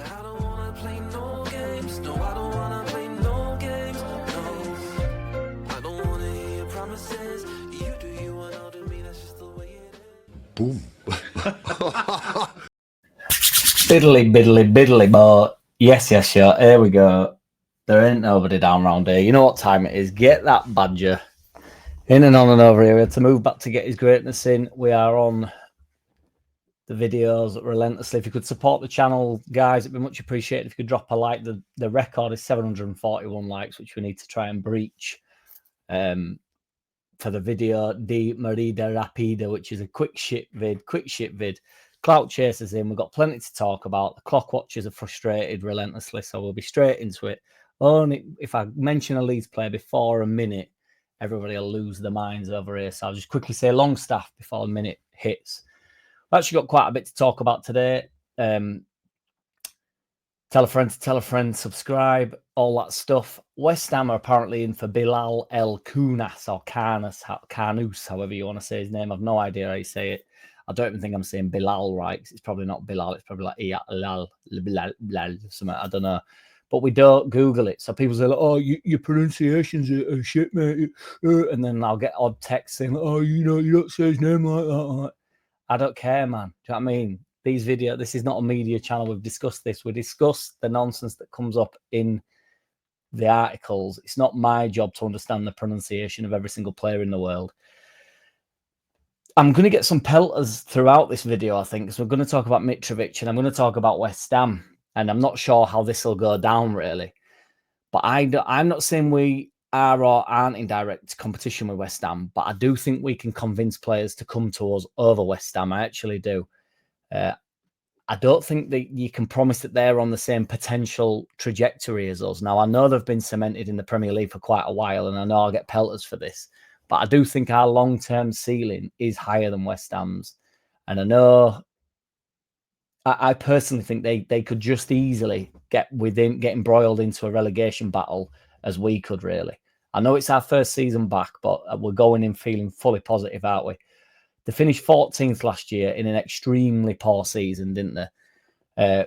I don't wanna play no games. No, I don't wanna play no games. No, I don't wanna hear your promises. You do you and I'll do me. That's just the way it is. Boom. Biddly, biddly, biddly, but yes, sure. Here we go. There ain't nobody down round here. You know what time it is. Get that badger in and on and over here. We had to move back to get his greatness in. We are on the videos relentlessly. If you could support the channel, guys, it'd be much appreciated if you could drop a like. The record is 741 likes, which we need to try and breach for the video Di Marida Rapida, which is a quick shit vid. Clout chasers in. We've got plenty to talk about. The clock watchers are frustrated relentlessly, so we'll be straight into it. Only if I mention a Leeds player before a minute, everybody will lose their minds over here. So I'll just quickly say Longstaff before a minute hits. We've actually got quite a bit to talk about today. Tell a friend to tell a friend, subscribe, all that stuff. West Ham are apparently in for Bilal El Kounas or Karnous, however you want to say his name. I've no idea how you say it. I don't even think I'm saying Bilal right, because it's probably not Bilal. It's probably like Bilal, something. I don't know. But we don't Google it. So people say, like, oh, your pronunciations are shit, mate. And then I'll get odd texts saying, oh, you don't say his name like that. I don't care, man. Do you know what I mean? This is not a media channel. We've discussed this. We discussed the nonsense that comes up in the articles. It's not my job to understand the pronunciation of every single player in the world. I'm going to get some pelters throughout this video, I think, because we're going to talk about Mitrovic and I'm going to talk about West Ham. And I'm not sure how this will go down, really. But I'm not saying we are or aren't in direct competition with West Ham, but I do think we can convince players to come to us over West Ham. I actually do. I don't think that you can promise that they're on the same potential trajectory as us. Now, I know they've been cemented in the Premier League for quite a while, and I know I'll get pelters for this, but I do think our long-term ceiling is higher than West Ham's. And I know, I personally think they could just easily get embroiled into a relegation battle as we could, really. I know it's our first season back, but we're going in feeling fully positive, aren't we? They finished 14th last year in an extremely poor season, didn't they?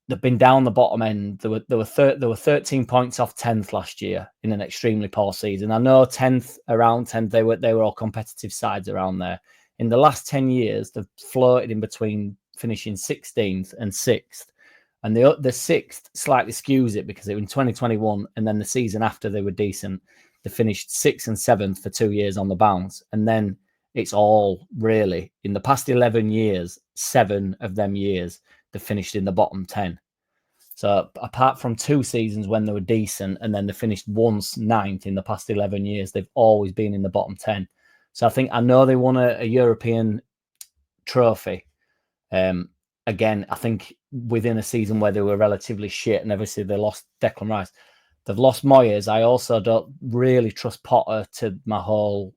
They've been down the bottom end. They were 13 points off 10th last year in an extremely poor season. I know 10th, around 10th, they were all competitive sides around there. In the last 10 years, they've floated in between finishing 16th and 6th. And the 6th slightly skews it because it was in 2021, and then the season after they were decent. They finished 6th and 7th for 2 years on the bounce. And then it's all really, in the past 11 years, 7 of them years, they finished in the bottom 10. So apart from 2 seasons when they were decent, and then they finished once 9th in the past 11 years, they've always been in the bottom 10. So I know they won a European trophy. Again, I think within a season where they were relatively shit, and obviously they lost Declan Rice. They've lost Moyes. I also don't really trust Potter to my whole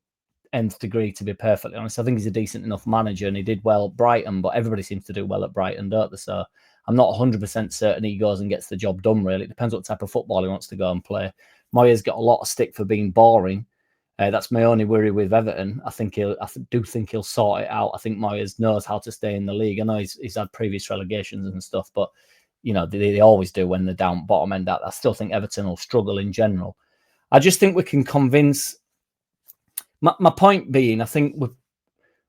nth degree, to be perfectly honest. I think he's a decent enough manager and he did well at Brighton, but everybody seems to do well at Brighton, don't they? So I'm not 100% certain he goes and gets the job done, really. It depends what type of football he wants to go and play. Moyes got a lot of stick for being boring. That's my only worry with Everton. I do think he'll sort it out. I think Moyes knows how to stay in the league. I know he's had previous relegations and stuff, but they always do when they're down bottom end. I still think Everton will struggle in general. I just think we can convince. My point being, I think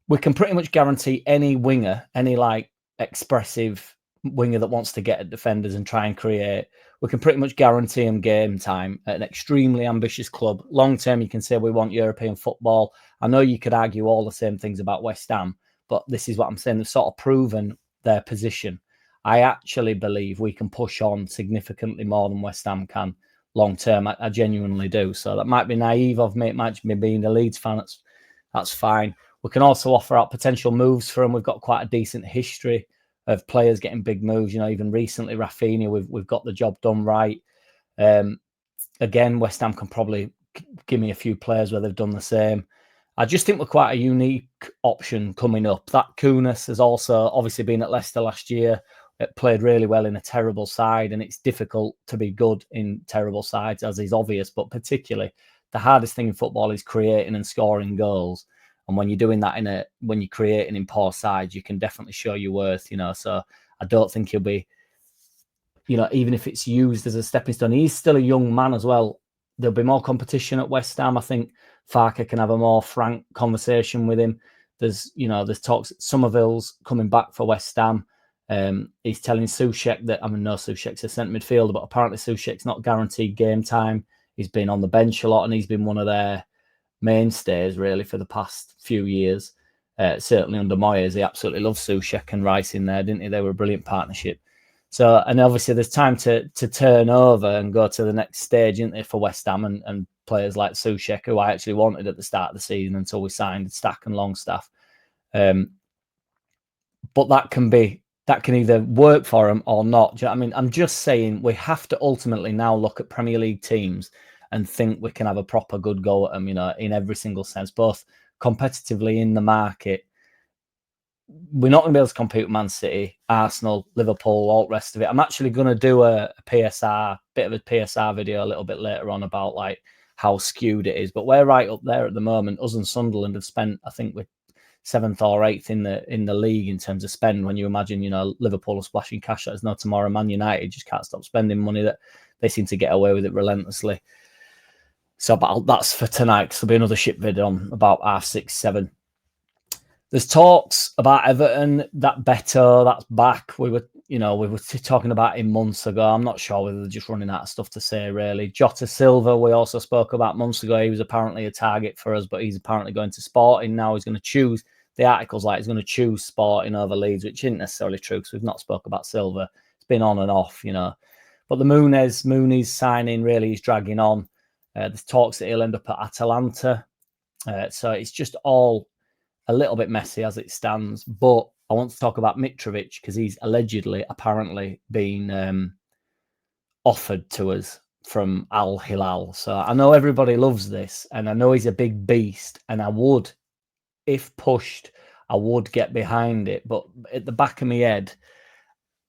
we can pretty much guarantee any winger, any like expressive winger that wants to get at defenders and try and create, we can pretty much guarantee him game time at an extremely ambitious club. Long term, you can say we want European football. I know you could argue all the same things about West Ham, but this is what I'm saying. They've sort of proven their position. I actually believe we can push on significantly more than West Ham can long term. I genuinely do. So that might be naive of me. It might be being a Leeds fan. That's fine. We can also offer out potential moves for them. We've got quite a decent history of players getting big moves. Even recently, Rafinha, we've got the job done right. Again, West Ham can probably give me a few players where they've done the same. I just think we're quite a unique option coming up. That Kounas has also obviously been at Leicester last year. It played really well in a terrible side, and it's difficult to be good in terrible sides, as is obvious. But particularly, the hardest thing in football is creating and scoring goals. And when you're doing that when you're creating in poor sides, you can definitely show your worth. So I don't think he'll be even if it's used as a stepping stone, he's still a young man as well. There'll be more competition at West Ham. I think Farke can have a more frank conversation with him. There's talks that Somerville's coming back for West Ham. He's telling Soucek that, no, Soucek's a centre midfielder, but apparently Soucek's not guaranteed game time. He's been on the bench a lot, and he's been one of their mainstays really for the past few years. Certainly under Moyes, he absolutely loved Soucek and Rice in there, didn't he? They were a brilliant partnership. So, and obviously there's time to turn over and go to the next stage, isn't there, for West Ham and players like Soucek, who I actually wanted at the start of the season until we signed Stack and Longstaff. But that can either work for him or not. Do you know what I mean? I'm just saying we have to ultimately now look at Premier League teams and think we can have a proper good go at them, in every single sense, both competitively in the market. We're not going to be able to compete with Man City, Arsenal, Liverpool, all the rest of it. I'm actually going to do a PSR, bit of a PSR video a little bit later on about like how skewed it is. But we're right up there at the moment. Us and Sunderland have spent, I think, we're 7th or 8th in the league in terms of spend. When you imagine, Liverpool are splashing cash that there's no tomorrow. Man United just can't stop spending money. That they seem to get away with it relentlessly. So that's for tonight, because there'll be another ship vid on about 6:30, 7. There's talks about Everton, that Beto, that's back. We were talking about him months ago. I'm not sure whether they're just running out of stuff to say, really. Jota Silva, we also spoke about months ago. He was apparently a target for us, but he's apparently going to Sporting now. He's going to choose, the article's like he's going to choose Sporting over Leeds, which isn't necessarily true, because we've not spoke about Silva. It's been on and off, But the Mooney's signing really is dragging on. There's talks that he'll end up at Atalanta. So it's just all a little bit messy as it stands. But I want to talk about Mitrovic, because he's apparently been offered to us from Al Hilal. So I know everybody loves this, and I know he's a big beast, and I would, if pushed, I would get behind it. But at the back of my head,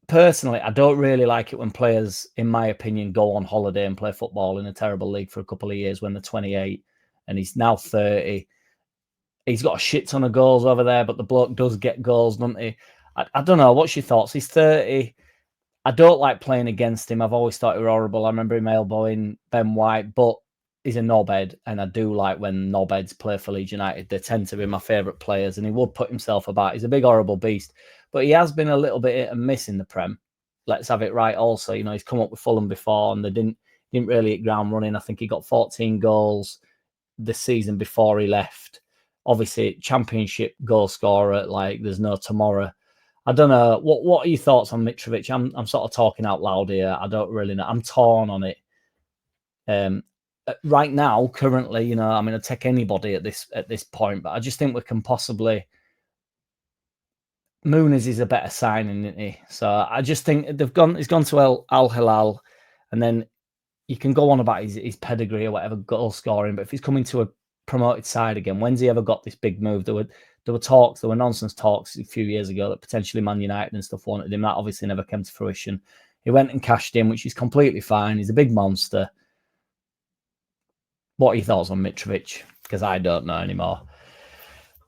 personally, I don't really like it when players, in my opinion, go on holiday and play football in a terrible league for a couple of years when they're 28 and he's now 30. He's got a shit ton of goals over there, but the bloke does get goals, doesn't he? I don't know. What's your thoughts? He's 30. I don't like playing against him. I've always thought he was horrible. I remember him elbowing Ben White, but he's a knobhead, and I do like when knobheads play for Leeds United. They tend to be my favourite players, and he would put himself about. He's a big, horrible beast, but he has been a little bit hit and miss in the Prem. Let's have it right also. He's come up with Fulham before, and they didn't really hit ground running. I think he got 14 goals the season before he left. Obviously, championship goal scorer, like there's no tomorrow. I don't know. What are your thoughts on Mitrovic? I'm sort of talking out loud here. I don't really know. I'm torn on it. Right now, currently, I'd take anybody at this point, but I just think we can possibly. Muniz is a better signing, isn't he? So I just think he's gone to Al Hilal, and then you can go on about his pedigree or whatever, goal scoring, but if he's coming to a promoted side again, when's he ever got this big move? There were nonsense talks a few years ago that potentially Man United and stuff wanted him. That obviously never came to fruition. He went and cashed in, which is completely fine. He's a big monster. What are your thoughts on Mitrovic? Because I don't know anymore.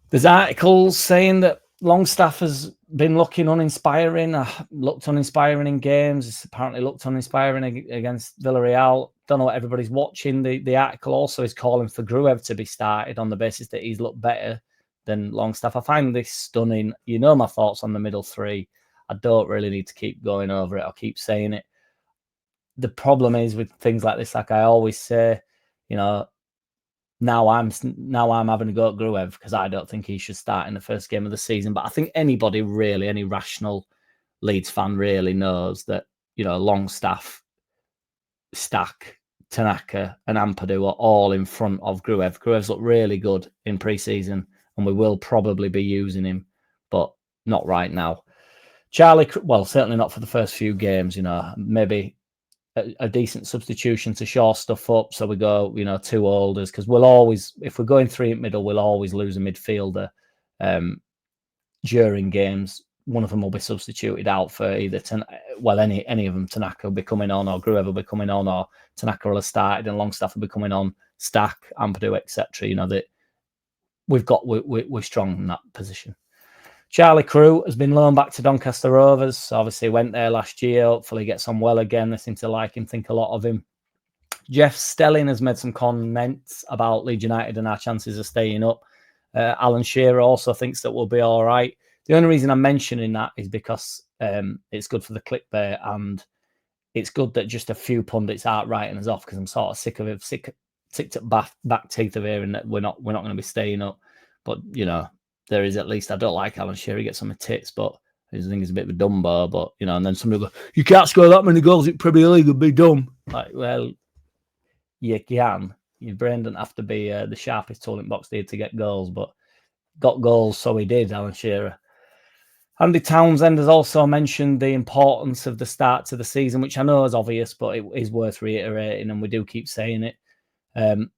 There's articles saying that Longstaff has been looking uninspiring. Looked uninspiring in games. It's apparently looked uninspiring against Villarreal. Don't know what everybody's watching. The article also is calling for Gruev to be started on the basis that he's looked better than Longstaff. I find this stunning. My thoughts on the middle three. I don't really need to keep going over it. I'll keep saying it. The problem is with things like this, like I always say, now I'm having a go at Gruev because I don't think he should start in the first game of the season. But I think anybody really, any rational Leeds fan really knows that, Longstaff, Stack, Tanaka and Ampadu are all in front of Gruev. Gruev's looked really good in pre-season and we will probably be using him, but not right now. Charlie, well, certainly not for the first few games, maybe a decent substitution to shore stuff up. So we go, 2 holders, because we'll always, if we're going 3 at middle, we'll always lose a midfielder during games. One of them will be substituted out for either, any of them. Tanaka will be coming on, or Gruev will be coming on, or Tanaka will have started and Longstaff will be coming on, Stack, Ampadu, etc. That we're strong in that position. Charlie Crew has been loaned back to Doncaster Rovers. Obviously went there last year. Hopefully gets on well again. They seem to like him, think a lot of him. Jeff Stelling has made some comments about Leeds United and our chances of staying up. Alan Shearer also thinks that we'll be all right. The only reason I'm mentioning that is because it's good for the clickbait, and it's good that just a few pundits aren't writing us off, because I'm sort of sick of it, sick to back teeth of hearing that we're not going to be staying up. But you know, there is at least, I don't like Alan Shearer, he gets some tits, but I think he's a bit of a dumbo. But you know, and then somebody go, you can't score that many goals in Premier League and be dumb. Like, well, you can. Your brain doesn't have to be the sharpest tool in box there to get goals, but got goals, so he did, Alan Shearer. Andy Townsend has also mentioned the importance of the start to the season, which I know is obvious, but it is worth reiterating, and we do keep saying it.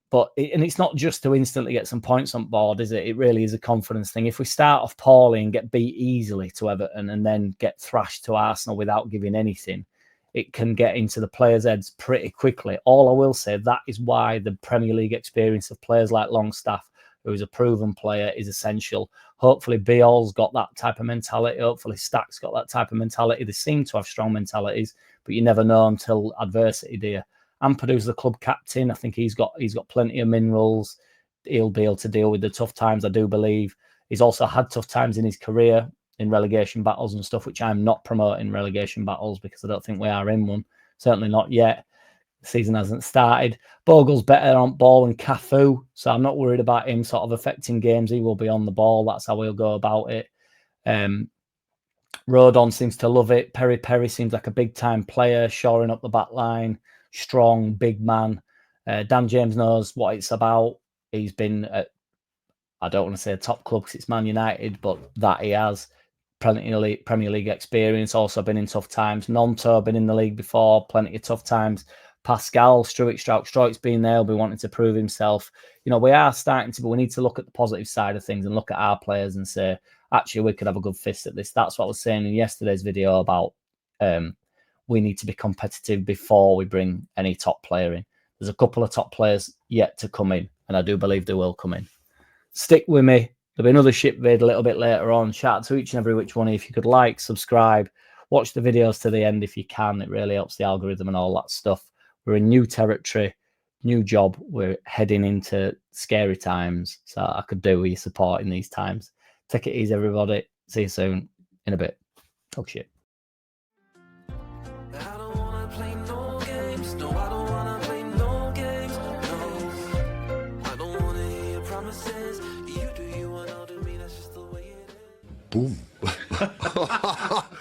But it's not just to instantly get some points on board, is it? It really is a confidence thing. If we start off poorly and get beat easily to Everton and then get thrashed to Arsenal without giving anything, it can get into the players' heads pretty quickly. All I will say, that is why the Premier League experience of players like Longstaff, who is a proven player, is essential. Hopefully Beale's got that type of mentality. Hopefully Stack's got that type of mentality. They seem to have strong mentalities, but you never know until adversity, do you? Ampadu's the club captain. I think he's got plenty of minerals. He'll be able to deal with the tough times, I do believe. He's also had tough times in his career, in relegation battles and stuff, which I'm not promoting relegation battles because I don't think we are in one. Certainly not yet. The season hasn't started. Bogle's better on ball than Cafu, so I'm not worried about him sort of affecting games. He will be on the ball. That's how we'll go about it. Rodon seems to love it. Perry seems like a big-time player, shoring up the back line. Strong, big man. Dan James knows what it's about. He's been at, I don't want to say a top club because it's Man United, but that he has. Premier League experience, also been in tough times. Nonto been in the league before, plenty of tough times. Pascal, Struik's been there, will be wanting to prove himself. You know, we are starting to, but we need to look at the positive side of things and look at our players and say, actually, we could have a good fist at this. That's what I was saying in yesterday's video about we need to be competitive before we bring any top player in. There's a couple of top players yet to come in, and I do believe they will come in. Stick with me. There'll be another ship vid a little bit later on. Shout out to each and every which one. If you could like, subscribe, watch the videos to the end if you can. It really helps the algorithm and all that stuff. We're in new territory, new job. We're heading into scary times. So I could do with your support in these times. Take it easy, everybody. See you soon. In a bit. Talk shit. I don't wanna play no games. No, I don't wanna play no games. No, I don't wanna hear your promises. You do you and I'll do me. That's just the way it is. Boom.